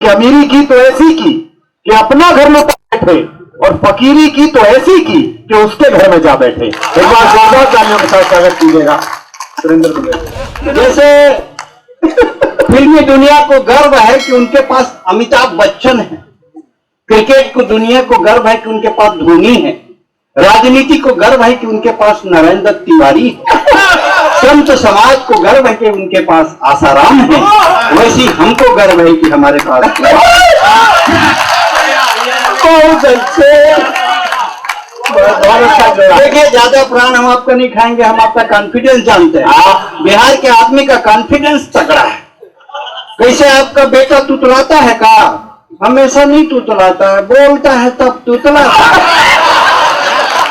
कि अमीरी की तो ऐसी की कि अपना घर में बैठे और फकीरी की तो ऐसी की कि उसके घर में जा बैठे। एक बार जोरदार तालियों के साथ स्वागत कीजिएगा सुरेंद्र दुबे। जैसे फिल्मी दुनिया को गर्व है कि उनके पास अमिताभ बच्चन है, क्रिकेट को दुनिया को गर्व है कि उनके पास धोनी है, राजनीति को गर्व है कि उनके पास नरेंद्र तिवारी है, संत समाज को गर्व है कि उनके पास आसाराम है, वैसी हमको गर्व है कि हमारे पास बहुत अच्छे। देखिए, ज्यादा प्राण हम आपका नहीं खाएंगे, हम आपका कॉन्फिडेंस जानते हैं। बिहार के आदमी का कॉन्फिडेंस तगड़ा है। कैसे आपका बेटा तुतलाता है का? हमेशा नहीं तुतलाता है, बोलता है तब तुतलाता है।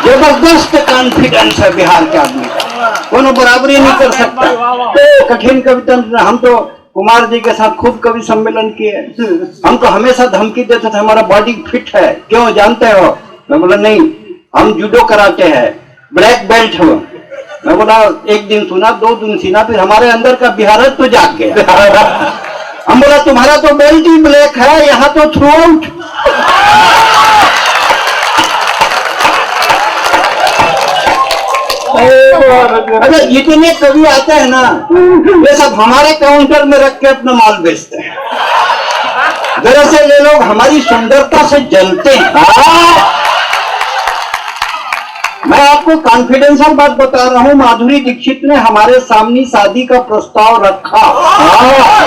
जबरदस्त कॉन्फिडेंस है बिहार के आदमी का, कोनो बराबरी नहीं कर सकता। तो कठिन कविता, हम तो कुमार जी के साथ खूब कवि सम्मेलन किए, हमको हमेशा धमकी देते थे हमारा बॉडी फिट है, क्यों जानते हो? मैं बोला नहीं, हम जूडो कराते हैं, ब्लैक बेल्ट हो। मैं बोला एक दिन सुना, 2 दिन सुना, फिर हमारे अंदर का बिहार तो जाग गया। हम बोला तुम्हारा तो बेल्ट ही ब्लैक है, यहाँ तो थ्रू आउट। अरे जितने कवि आते हैं ना, ये सब हमारे काउंटर में रख के अपना माल बेचते हैं। दरअसल ये लोग हमारी सुंदरता से जलते हैं। मैं आपको कॉन्फिडेंशियल बात बता रहा हूं, माधुरी दीक्षित ने हमारे सामने शादी का प्रस्ताव रखा।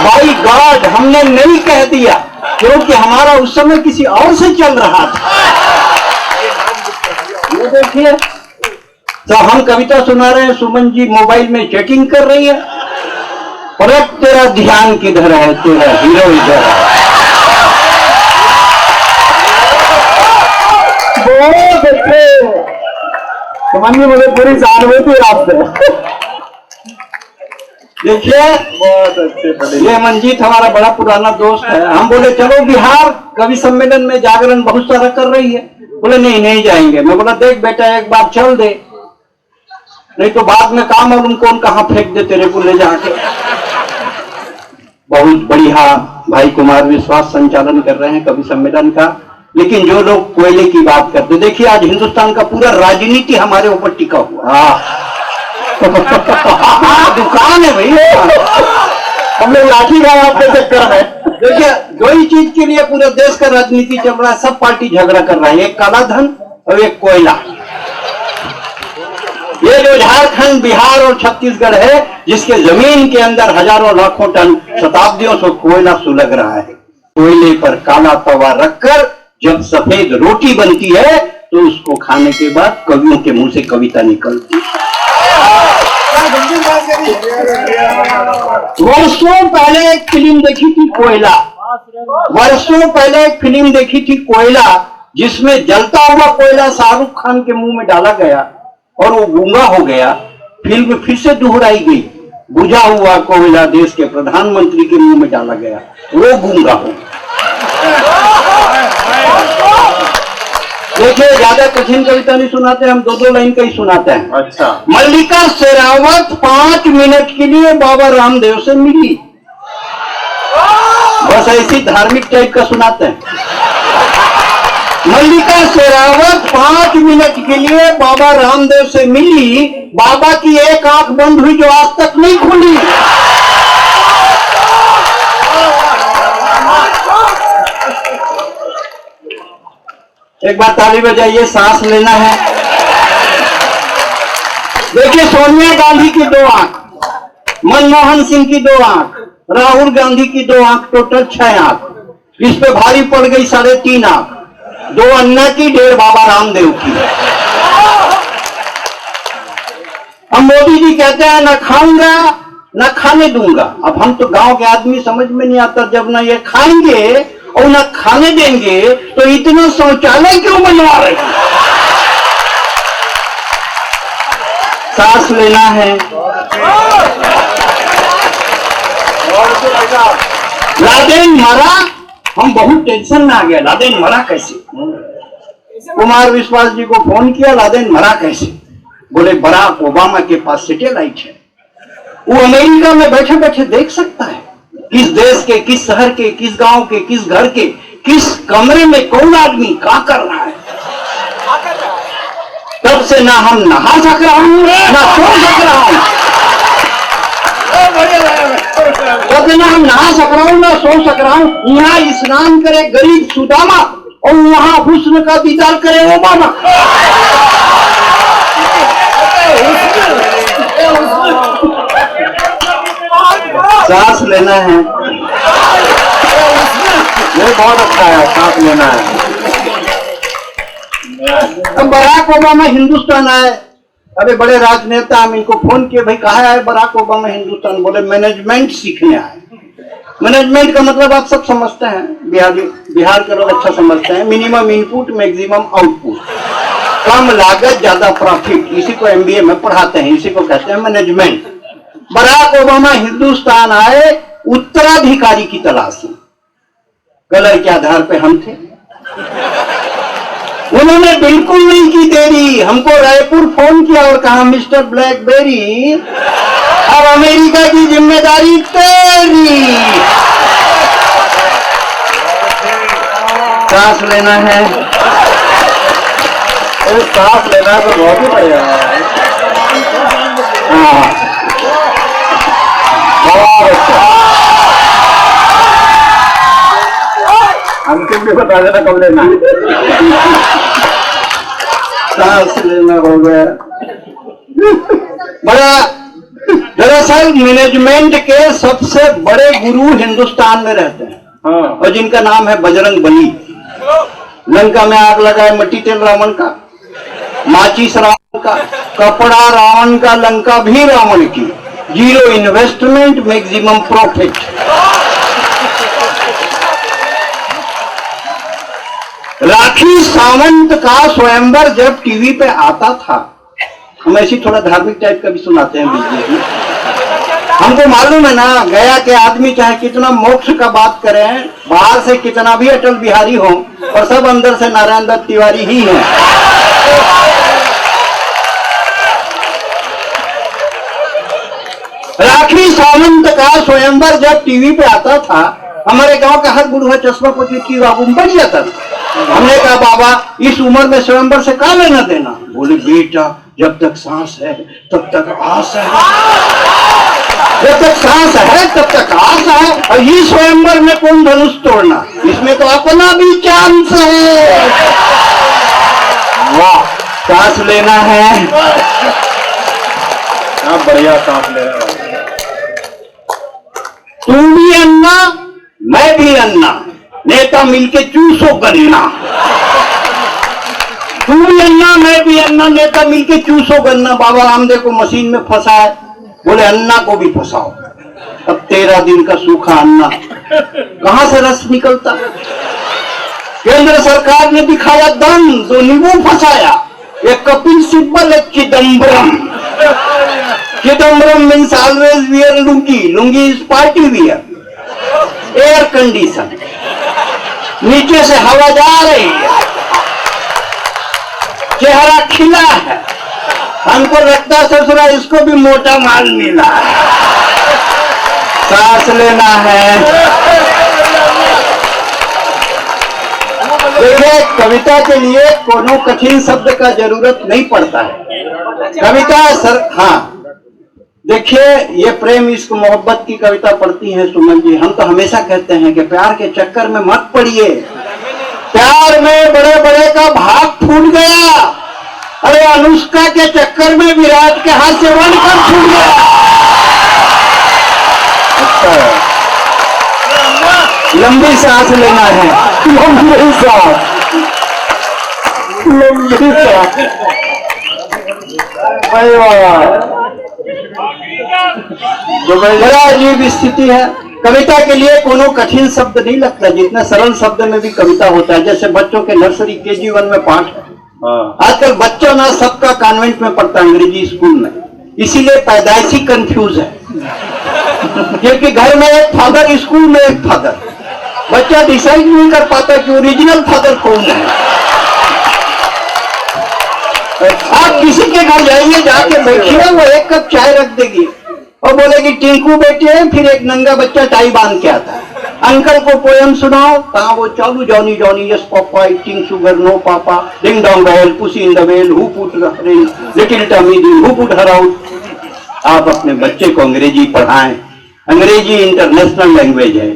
बाई गॉड, हमने नहीं कह दिया, क्योंकि हमारा उस समय किसी और से चल रहा था। ये देखिए, तो हम कविता सुना रहे हैं, सुमन जी मोबाइल में चैटिंग कर रही है, और अब तेरा ध्यान किधर है, तेरा हीरो इधर है। बहुत अच्छे सुमन जी, मुझे पूरी सहानुभूति आपसे। देखिए, बहुत अच्छे। ये मंजीत हमारा बड़ा पुराना दोस्त है। हम बोले चलो बिहार कवि सम्मेलन में जागरण बहुत सारा कर रही है। बोले नहीं नहीं जाएंगे। मैं बोला देख बेटा, एक बार चल दे, नहीं तो बाद में काम और उनको कहां फेंक दे तेरे को ले जाके। बहुत बढ़िया भाई कुमार विश्वास संचालन कर रहे हैं कवि सम्मेलन का। लेकिन जो लोग कोयले की बात करते, देखिए आज हिंदुस्तान का पूरा राजनीति हमारे ऊपर टिका हुआ। दुकान है भैया, हम लोग लाठी का आपके चक्कर है। देखिए, 2 ही चीज के लिए पूरा देश का राजनीति चल रहा है, सब पार्टी झगड़ा कर रहा है, एक काला धन और एक कोयला। ये जो झारखंड, बिहार और छत्तीसगढ़ है, जिसके जमीन के अंदर हजारों लाखों टन शताब्दियों से कोयला सुलग रहा है, कोयले पर काला तवा रखकर जब सफेद रोटी बनती है तो उसको खाने के बाद कवियों के मुंह से कविता निकलती है। वर्षों पहले एक फिल्म देखी थी कोयला, वर्षों पहले एक फिल्म देखी थी कोयला, जिसमें जलता हुआ कोयला शाहरुख खान के मुंह में डाला गया और वो गूंगा हो गया। फिल्म फिर से दोहराई गई, बुझा हुआ कोयला देश के प्रधानमंत्री के मुंह में डाला गया, वो गूंगा हो गया। देखिए, ज्यादा कठिन कविता नहीं सुनाते हम, 2-2 लाइन का ही सुनाते हैं। अच्छा। मल्लिका शेरावत 5 मिनट के लिए बाबा रामदेव से मिली, बस ऐसी धार्मिक टाइप का सुनाते हैं। मल्लिका शेरावत 5 मिनट के लिए बाबा रामदेव से मिली, बाबा की एक आंख बंद हुई जो आज तक नहीं खुली। एक बार ताली बजाइए, सांस लेना है। देखिए, सोनिया गांधी की 2 आंख, मनमोहन सिंह की 2 आंख, राहुल गांधी की 2 आंख, टोटल 6 आंख। इस पे भारी पड़ गई 3.5 आंख, 2 अन्ना की, 1.5 बाबा रामदेव की। हम मोदी जी कहते हैं ना खाऊंगा ना खाने दूंगा। अब हम तो गांव के आदमी, समझ में नहीं आता, जब ना ये खाएंगे और ना खाने देंगे तो इतना शौचालय क्यों बनवा रहे? सांस लेना है। लादेन मरा, हम बहुत टेंशन में आ गया, लादेन मरा कैसे? कुमार विश्वास जी को फोन किया, लादेन मरा कैसे? बोले बराक ओबामा के पास सैटेलाइट है, वो अमेरिका में बैठे बैठे देख सकता है। किस देश के, किस शहर के, किस गांव के, किस घर के, किस कमरे में कौन आदमी क्या कर रहा है। तब से ना हम नहा सक रहा हूं ना सो सक रहा हूं, तब से ना हम नहा सक रहा हूं ना सो सक रहा हूं। यहाँ स्नान करे गरीब सुदामा और वहां हुस्न का दीदार करे ओबामा। सांस लेना है, ये बहुत अच्छा है, सांस लेना है। अब बराक ओबामा हिंदुस्तान आए, अरे बड़े राजनेता, हम इनको फोन किए, भाई कहाँ आए बराक ओबामा हिंदुस्तान? बोले मैनेजमेंट सीखने आए। मैनेजमेंट का मतलब आप सब समझते हैं, बिहार के लोग अच्छा समझते हैं। मिनिमम इनपुट मैक्सिमम आउटपुट, कम लागत ज्यादा प्रॉफिट, इसी को एमबीए में पढ़ाते हैं, इसी को कहते हैं मैनेजमेंट। बराक ओबामा हिंदुस्तान आए उत्तराधिकारी की तलाश में, कलर के आधार पे हम थे। उन्होंने बिल्कुल नहीं की देरी, हमको रायपुर फोन किया और कहा मिस्टर ब्लैकबेरी अब अमेरिका की जिम्मेदारी तेरी। सांस लेना है, सांस लेना तो बहुत ही बढ़िया है। हाँ बहुत अच्छा। अंतिम भी बता देना कब लेना है। सांस लेना हो गया। बड़ा दरअसल मैनेजमेंट के सबसे बड़े गुरु हिंदुस्तान में रहते हैं, हाँ। और जिनका नाम है बजरंग बली। लंका में आग लगाए मट्टी तेल रावण का, माचिस रावण का, कपड़ा रावण का, लंका भी रावण की, zero investment maximum profit. Rakhi Sawant का स्वयंवर जब टीवी पे आता था, हम ऐसी थोड़ा धार्मिक टाइप का भी सुनाते हैं बीच बीच में। हमको मालूम है ना, गया के आदमी चाहे कितना मोक्ष का बात करें, बाहर से कितना भी अटल बिहारी हो, और सब अंदर से नारायण दत्त तिवारी ही हैं। राखी सावंत का स्वयंवर जब टीवी पे आता था, हमारे गांव का हर बुढ़वा चश्मा पोती की बाबू बढ़ जाता था। हमने कहा बाबा इस उम्र में स्वयंवर से क्या लेना देना? बोले बेटा जब तक सांस है तब तक आस है, जब तक सांस है तब तक आस है, और ये स्वयंवर में कौन धनुष तोड़ना, इसमें तो अपना भी चांस है। वाह, सांस लेना है, बढ़िया सांस ले रहा है। तुम भी अन्ना मैं भी अन्ना, नेता मिलके चूसो गन्ना। तुम भी अन्ना मैं भी अन्ना, नेता मिलके चूसो गन्ना। बाबा रामदेव को मशीन में फंसा है, बोले अन्ना को भी फंसाओ। अब 13 दिन का सूखा अन्ना, कहां से रस निकलता? केंद्र सरकार ने दिखाया दम, तो नींबू फंसाया। एक कपिल सिब्बल, एक Chidambaram. Chidambaram means always wear lungi, lungi is party wear. Air condition, नीचे से हवा जा रही है, चेहरा खिला है, हमको लगता है ससुरा इसको भी मोटा माल मिला है। सांस लेना है। देखिए, कविता के लिए कोनो कठिन शब्द का जरूरत नहीं पड़ता है। कविता सर, हाँ देखिए, ये प्रेम इश्क मोहब्बत की कविता पढ़ती हैं सुमन जी, हम तो हमेशा कहते हैं कि प्यार के चक्कर में मत पड़िए। प्यार में बड़े बड़े का भाग फूट गया। अरे अनुष्का के चक्कर में विराट के हाथ से वन कप छूट गया। अच्छा, लंबी सांस लेना है, लंबी सांस, लंबी सांस। जो बड़ा अजीब स्थिति है। कविता के लिए कोनो कठिन शब्द नहीं लगता, जितना सरल शब्द में भी कविता होता है। जैसे बच्चों के नर्सरी KG 1 में पाठ है। आजकल बच्चों ना सबका कॉन्वेंट में पढ़ता है, अंग्रेजी स्कूल में, इसीलिए पैदाइशी कंफ्यूज है। क्योंकि घर में एक फादर, स्कूल में एक फादर, बच्चा डिसाइड नहीं कर पाता कि ओरिजिनल फादर कौन है। आप किसी के घर जाइए, जाके बैठिए, वो 1 कप चाय रख देगी, और बोले कि टिंकू बेटे, फिर एक नंगा बच्चा टाई बांध के आता है, अंकल को पोयम सुनाओ, कहा वो चालू Johnny Johnny yes papa eating sugar no papa ding dong bell pussy in the well who put little Tommy D who put her out. आप अपने बच्चे को अंग्रेजी पढ़ाएं, अंग्रेजी इंटरनेशनल लैंग्वेज है,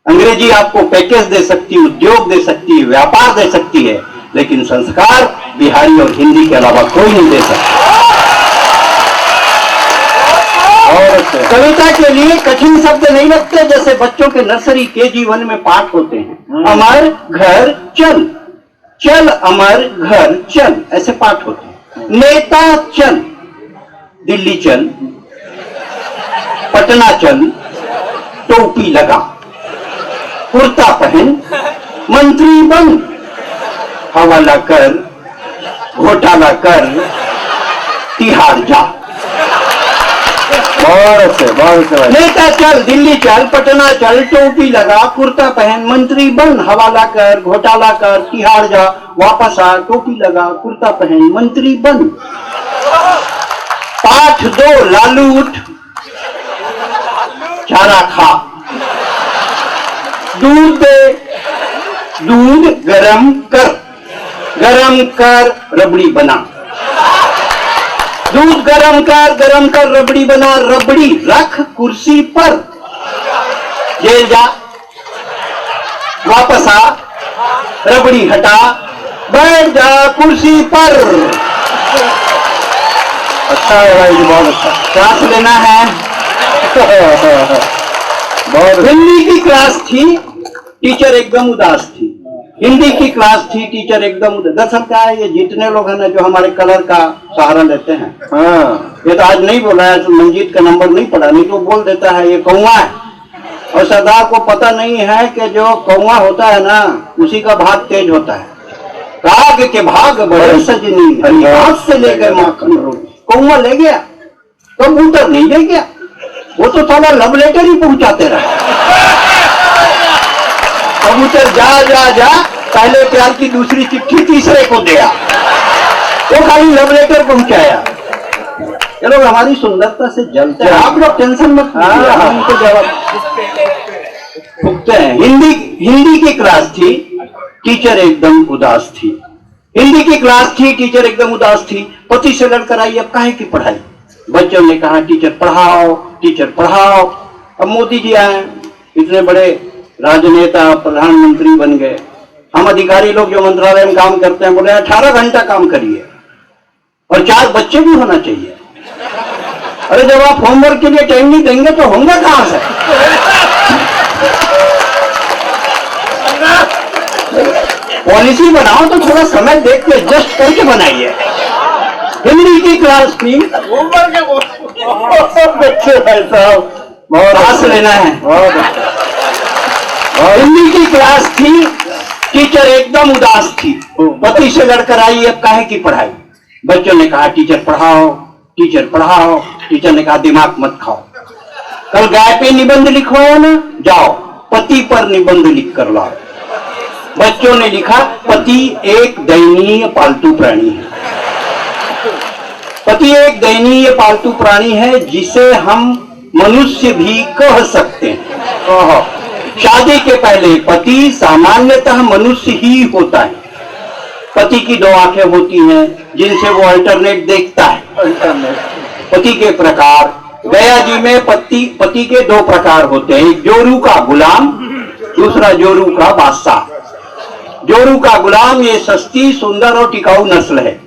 अंग्रेजी आपको पैकेज दे सकती है, उद्योग दे सकती है, व्यापार दे सकती है, लेकिन संस्कार बिहारी और हिंदी के अलावा कोई नहीं दे सकता। और कविता के लिए कठिन शब्द नहीं लगते, जैसे बच्चों के नर्सरी KG1 में पाठ होते हैं, अमर घर चल, चल अमर घर चल, ऐसे पाठ होते हैं। नेता चल, दिल्ली चल, पटना चल, टोपी लगा, कुर्ता पहन, मंत्री बन, हवाला कर, घोटाला कर, तिहाड़ जा। बहुत से नेता चल, दिल्ली चल, पटना चल, टोपी लगा, कुर्ता पहन, मंत्री बन, हवाला कर, घोटाला कर, तिहाड़ जा, वापस आ, टोपी लगा, कुर्ता पहन, मंत्री बन। पाठ 2, लालू उठ, चारा खा, दूध दे, दूध गरम कर रबड़ी बना, दूध गरम कर रबड़ी बना, रबड़ी रख कुर्सी पर, जेल जा, वापस आ, रबड़ी हटा, बैठ जा कुर्सी पर। अच्छा है भाई जी, बहुत अच्छा। सांस लेना है। बहुत हिंदी की क्लास थी, टीचर एकदम उदास थी। हिंदी की क्लास थी, टीचर एकदम उदास। दरअसल क्या है, ये जितने लोग हैं ना जो हमारे कलर का सहारा लेते हैं, हाँ, ये तो आज नहीं बोला है, तो मंजीत का नंबर नहीं पड़ा, नहीं तो बोल देता है ये कौवा है। और सरदार को पता नहीं है कि जो कौवा होता है ना, उसी का भाग तेज होता है। काग के भाग बड़े सजनी, हरी हाथ से ले गए माखन रोटी। कौवा ले गया, कबूतर नहीं ले गया, वो तो साला लव लेटर ही पहुंचाते रहे। कबूतर जा जा जा, पहले प्यार की दूसरी चिट्ठी तीसरे को दिया, वो खाली लव लेटर पहुंचाया। ये लोग हमारी सुंदरता से जलते हैं, आप लोग टेंशन मत लीजिए, हम उनको जवाब फूकते हैं। हिंदी की क्लास थी, टीचर एकदम उदास थी। हिंदी की क्लास थी, टीचर एकदम उदास थी। पति से लड़कर आई, अब काहे की पढ़ाई? बच्चों ने कहा टीचर पढ़ाओ, टीचर पढ़ाओ। अब मोदी जी आए, इतने बड़े राजनेता, प्रधानमंत्री बन गए। हम अधिकारी लोग जो मंत्रालय में काम करते हैं बोले 18 घंटा काम करिए और 4 बच्चे भी होना चाहिए। अरे जब आप होमवर्क के लिए टाइम नहीं देंगे तो होंगे कहां से? पॉलिसी बनाओ तो थोड़ा समय देख के एडजस्ट करके बनाइए। हिंदी की क्लास थी, बच्चे भाई साहब बहुत सांस लेना है। हिंदी की क्लास थी, टीचर एकदम उदास थी। पति से लड़कर आई, अब काहे की पढ़ाई? बच्चों ने कहा टीचर पढ़ाओ, टीचर पढ़ाओ। टीचर ने कहा दिमाग मत खाओ, कल गाय पे निबंध लिखवाओ ना, जाओ पति पर निबंध लिख कर लाओ। बच्चों ने लिखा पति एक दयनीय पालतू प्राणी है। पति एक दयनीय पालतू प्राणी है जिसे हम मनुष्य भी कह सकते हैं। शादी के पहले पति सामान्यतः मनुष्य ही होता है। पति की 2 आंखें होती हैं जिनसे वो अल्टरनेट देखता है। पति के प्रकार, गया जी में पति के 2 प्रकार होते हैं, एक जोरू का गुलाम, दूसरा जोरू का बादशाह। जोरू का गुलाम ये सस्ती, सुंदर और टिकाऊ नस्ल है,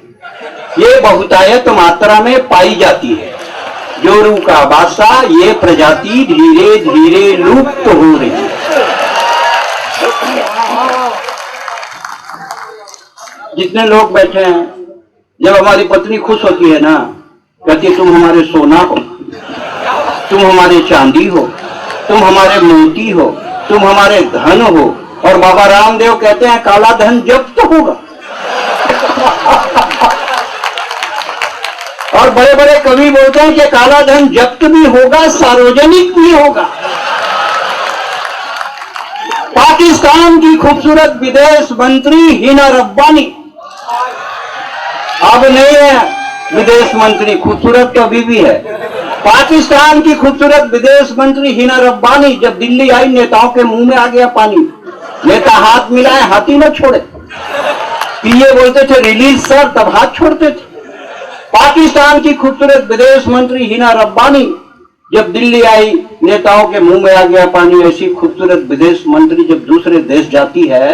ये बहुतायत मात्रा में पाई जाती है। जोरू का बादशाह ये प्रजाति धीरे धीरे लुप्त हो रही है। जितने लोग बैठे हैं, जब हमारी पत्नी खुश होती है ना, कहती तुम हमारे सोना हो, तुम हमारे चांदी हो, तुम हमारे मोती हो, तुम हमारे धन हो। और बाबा रामदेव कहते हैं काला धन जब्त होगा। और बड़े बड़े कवि बोलते हैं कि काला धन जब्त भी होगा, सार्वजनिक भी होगा। पाकिस्तान की खूबसूरत विदेश मंत्री हिना रब्बानी अब नहीं है विदेश मंत्री, खूबसूरत तो अभी भी है। पाकिस्तान की खूबसूरत विदेश मंत्री हिना रब्बानी जब दिल्ली आई, नेताओं के मुंह में आ गया पानी। नेता हाथ मिलाए, हाथी न छोड़े। पीए बोलते थे रिलीज सर, तब हाथ छोड़ते थे। पाकिस्तान की खूबसूरत विदेश मंत्री हिना रब्बानी जब दिल्ली आई, नेताओं के मुंह में आ गया पानी। ऐसी खूबसूरत विदेश मंत्री जब दूसरे देश जाती है,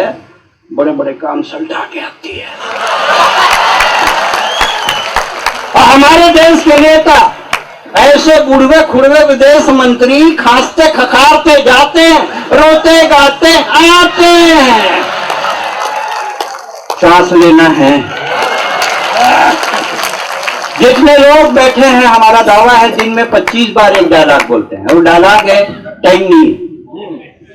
बड़े बड़े काम सलटा के आती है। और हमारे देश के नेता ऐसे बुढ़वे खुड़वे विदेश मंत्री खांसते खखारते जाते हैं, रोते गाते आते हैं। सांस लेना है। जितने लोग बैठे हैं, हमारा दावा है दिन में 25 बार एक डायलॉग बोलते हैं। और डायलॉग है टाइम नहीं है।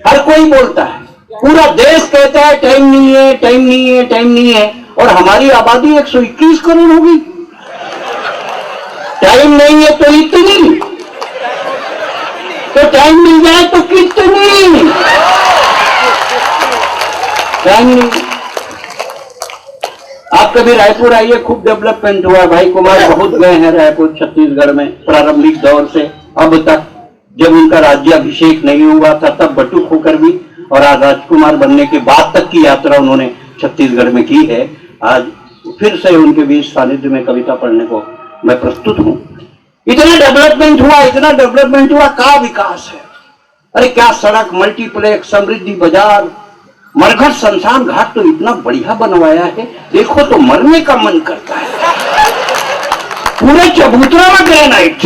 हर कोई बोलता है, पूरा देश कहता है टाइम नहीं है, टाइम नहीं है, टाइम नहीं है। और हमारी आबादी 121 करोड़ होगी। टाइम नहीं है तो इतनी, तो टाइम मिल जाए तो कितनी। टाइम नहीं। आप कभी रायपुर आइए, खूब डेवलपमेंट हुआ। भाई कुमार बहुत गए हैं रायपुर छत्तीसगढ़ में प्रारंभिक दौर से अब तक। जब उनका राज्याभिषेक नहीं हुआ था तब बटुक होकर भी, और आज राजकुमार बनने के बाद तक की यात्रा उन्होंने छत्तीसगढ़ में की है। आज फिर से उनके बीच सानिध्य में कविता पढ़ने को मैं प्रस्तुत हूं। इतना डेवलपमेंट हुआ, इतना डेवलपमेंट हुआ, का विकास है। अरे क्या सड़क, मल्टीप्लेक्स, समृद्धि बाजार, मरघट शमशान घाट तो इतना बढ़िया बनवाया है, देखो तो मरने का मन करता है। पूरे चबूतरा में ग्रेनाइट।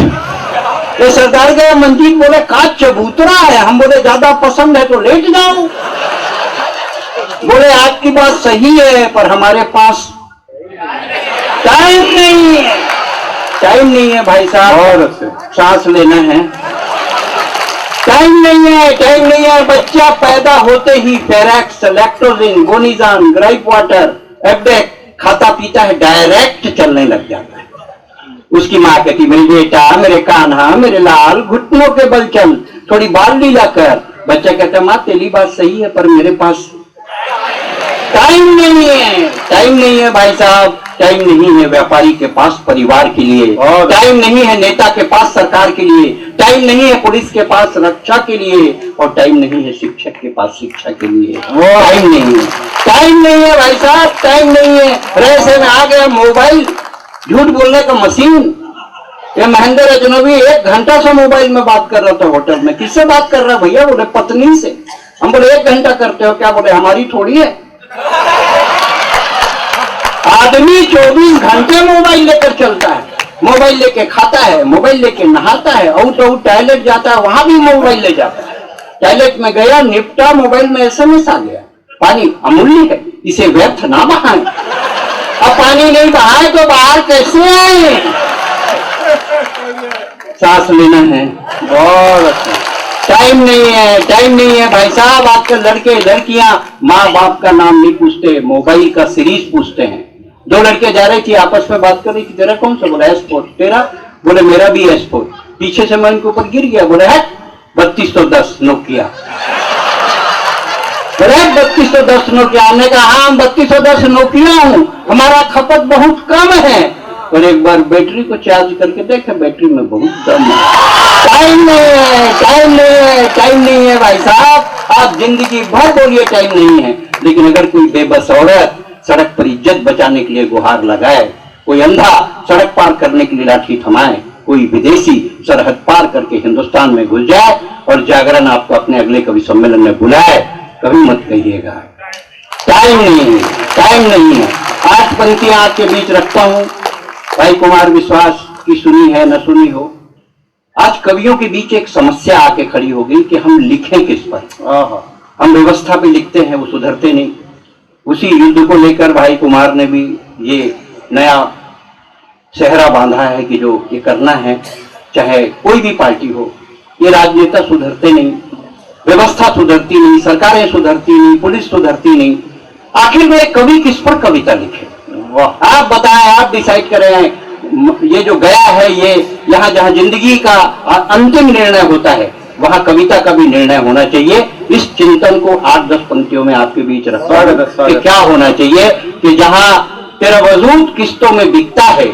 ये सरदार गया मंजीत बोले का चबूतरा है, हम बोले ज्यादा पसंद है तो लेट जाओ। बोले आपकी बात सही है पर हमारे पास टाइम नहीं है। टाइम नहीं है भाई साहब, और सांस लेना है। टाइम नहीं है, टाइम नहीं है। बच्चा पैदा होते ही फेरेक्स, लैक्टोजिन, गोनिजान, ग्राइप वाटर, एब्डेक खाता पीता है, डायरेक्ट चलने लग जाता है। उसकी माँ कहती मेरे बेटा, मेरे कान्हा, मेरे लाल, घुटनों के बल चल, थोड़ी बाल लीला कर। बच्चा कहता माँ तेरी बात सही है पर मेरे पास टाइम नहीं है। टाइम नहीं है भाई साहब, टाइम नहीं है व्यापारी के पास परिवार के लिए, टाइम नहीं है नेता के पास सरकार के लिए, टाइम नहीं है पुलिस के पास रक्षा के लिए, और टाइम नहीं है शिक्षक के पास शिक्षा के लिए। टाइम नहीं है, टाइम नहीं है भाई साहब, टाइम नहीं है। ऐसे में आ गया मोबाइल, झूठ बोलने का मशीन। ये महेंद्र अजनबी 1 घंटा से मोबाइल में बात कर रहा था होटल में। किससे बात कर रहा है भैया? बोले पत्नी से। हम बोले 1 घंटा करते हो क्या? बोले हमारी थोड़ी है। आदमी 24 घंटे मोबाइल लेकर चलता है, मोबाइल लेके खाता है, मोबाइल लेके नहाता है, आउट टॉयलेट जाता है, वहां भी मोबाइल ले जाता है। टॉयलेट में गया, निपटा, मोबाइल में एसएमएस आ गया, पानी अमूल्य है, इसे व्यर्थ ना बहाएं। अब पानी नहीं बहाए तो बाहर कैसे आए? सांस लेना है। बहुत अच्छा। टाइम नहीं है, टाइम नहीं है भाई साहब। आजकल लड़के लड़कियां माँ बाप का नाम नहीं पूछते, मोबाइल का सीरीज पूछते हैं। 2 लड़के जा रही थी, आपस में बात कर रही थी, तेरा कौन सा? बोला एस्पोर्ट। तेरा? बोले मेरा भी एस्पोर्ट। पीछे से मैं इनके ऊपर गिर गया। बोले है 3210 नोकिया। बोले 3210 नोकिया। हमने कहा हाँ 3210 नोकिया हूँ, हमारा खपत बहुत कम है। और एक बार बैटरी को चार्ज करके देखे, बैटरी में बहुत दम है। टाइम नहीं है, टाइम नहीं है, टाइम नहीं है भाई साहब। आप जिंदगी भर बोलिए टाइम नहीं है, लेकिन अगर कोई बेबस औरत सड़क पर इज्जत बचाने के लिए गुहार लगाए, कोई अंधा सड़क पार करने के लिए लाठी थमाए, कोई विदेशी सरहद पार करके हिंदुस्तान में घुस जाए और जागरण आपको अपने अगले कवि सम्मेलन में बुलाए, कभी मत कहिएगा टाइम नहीं है, टाइम नहीं है। 8 पंक्तियां आपके बीच रखता हूं। भाई कुमार विश्वास की सुनी है न सुनी हो। आज कवियों के बीच एक समस्या आके खड़ी हो गई कि हम लिखें किस पर। हम व्यवस्था पे लिखते हैं, वो सुधरते नहीं। उसी युद्ध को लेकर भाई कुमार ने भी ये नया सेहरा बांधा है कि जो ये करना है, चाहे कोई भी पार्टी हो, ये राजनेता सुधरते नहीं, व्यवस्था सुधरती नहीं, सरकारें सुधरती नहीं, पुलिस सुधरती नहीं। आखिर में कवि किस पर कविता लिखे? आप बताएं, आप डिसाइड करें। ये जो गया है, ये यहाँ जहाँ जिंदगी का अंतिम निर्णय होता है, वहाँ कविता का भी निर्णय होना चाहिए। इस चिंतन को 8-10 पंक्तियों में आपके बीच रखा कि क्या होना चाहिए कि जहाँ तेरा वजूद किस्तों में बिकता है,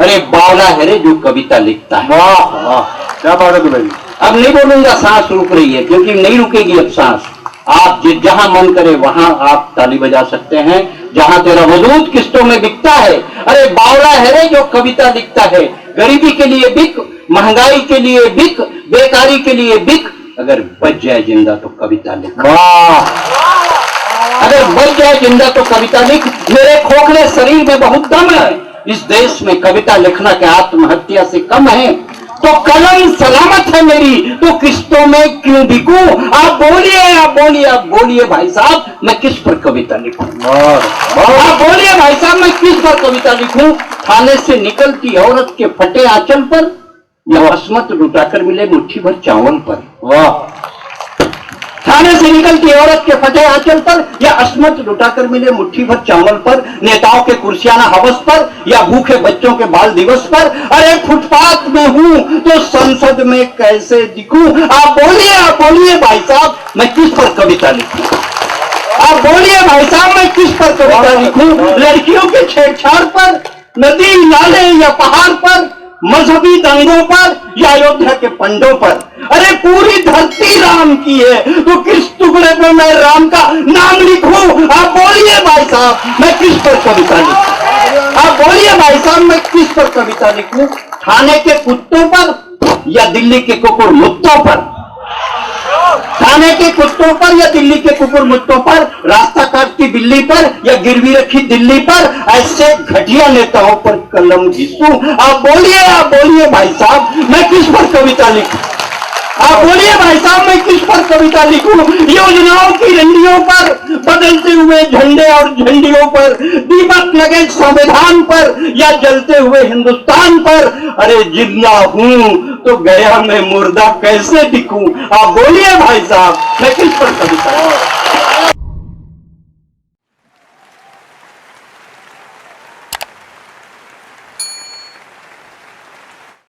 अरे बावला है रे जो कविता लिखता है। वाह वाह, क्या बात है भाई। अब नहीं बोलूंगा, सांस रुक रही है, क्योंकि नहीं रुकेगी अब सांस। आप जहां मन करे वहां आप ताली बजा सकते हैं, जहां तेरा वजूद किस्तों में बिकता है। अरे बावला है रे जो कविता लिखता है, गरीबी के लिए बिक, महंगाई के लिए बिक, बेकारी के लिए बिक, अगर बच जाए जिंदा तो कविता लिख। वाह, अगर बच जाए जिंदा तो कविता लिख। मेरे खोखले शरीर में बहुत दम है, इस देश में कविता लिखना के आत्महत्या से कम है। तो कलम सलामत है मेरी, तो किस्तों में क्यों बिकूं? आप बोलिए, आप बोलिए, आप बोलिए भाई साहब, मैं किस पर कविता लिखूं? आप बोलिए भाई साहब, मैं किस पर कविता लिखूं? थाने से निकलती औरत के फटे आंचल पर, या अस्मत लुटाकर मिले मुट्ठी भर चावल पर? वाह, थाने से निकलती औरत के फटे आंचल पर, या अस्मत लुटाकर मिले मुट्ठी भर चावल पर? नेताओं के कुर्सियाना हवस पर, या भूखे बच्चों के बाल दिवस पर? अरे फुटपाथ में हूं तो संसद में कैसे दिखूं? आप बोलिए भाई साहब, मैं किस पर कविता लिखूं? आप बोलिए भाई साहब, मैं किस पर कविता लिखूं? लड़कियों के छेड़छाड़ पर, नदी नाले या पहाड़ पर, मजहबी दंगों पर, या अयोध्या के पंडों पर? अरे पूरी धरती राम की है, तो किस टुकड़े पे मैं राम का नाम लिखूं? आप बोलिए भाई साहब, मैं किस पर कविता लिखूं? आप बोलिए भाई साहब, मैं किस पर कविता लिखूं? थाने के कुत्तों पर, या दिल्ली के कुकुर मुत्तों पर? थाने के कुत्तों पर या दिल्ली के कुकुर मुत्तों पर? रास्ता काटती बिल्ली पर, या गिरवी रखी दिल्ली पर? ऐसे घटिया नेताओं पर कलम घिसूं? आप बोलिए भाई साहब, मैं किस पर कविता लिखूं? आप बोलिए भाई साहब, मैं किस पर कविता लिखूं? योजनाओं की रंडियों पर, बदलते हुए झंडे और झंडियों पर, दीपक लगे संविधान पर, या जलते हुए हिंदुस्तान पर? अरे जिंदा हूं तो गया मैं मुर्दा कैसे दिखूं? आप बोलिए भाई साहब, मैं किस पर कविता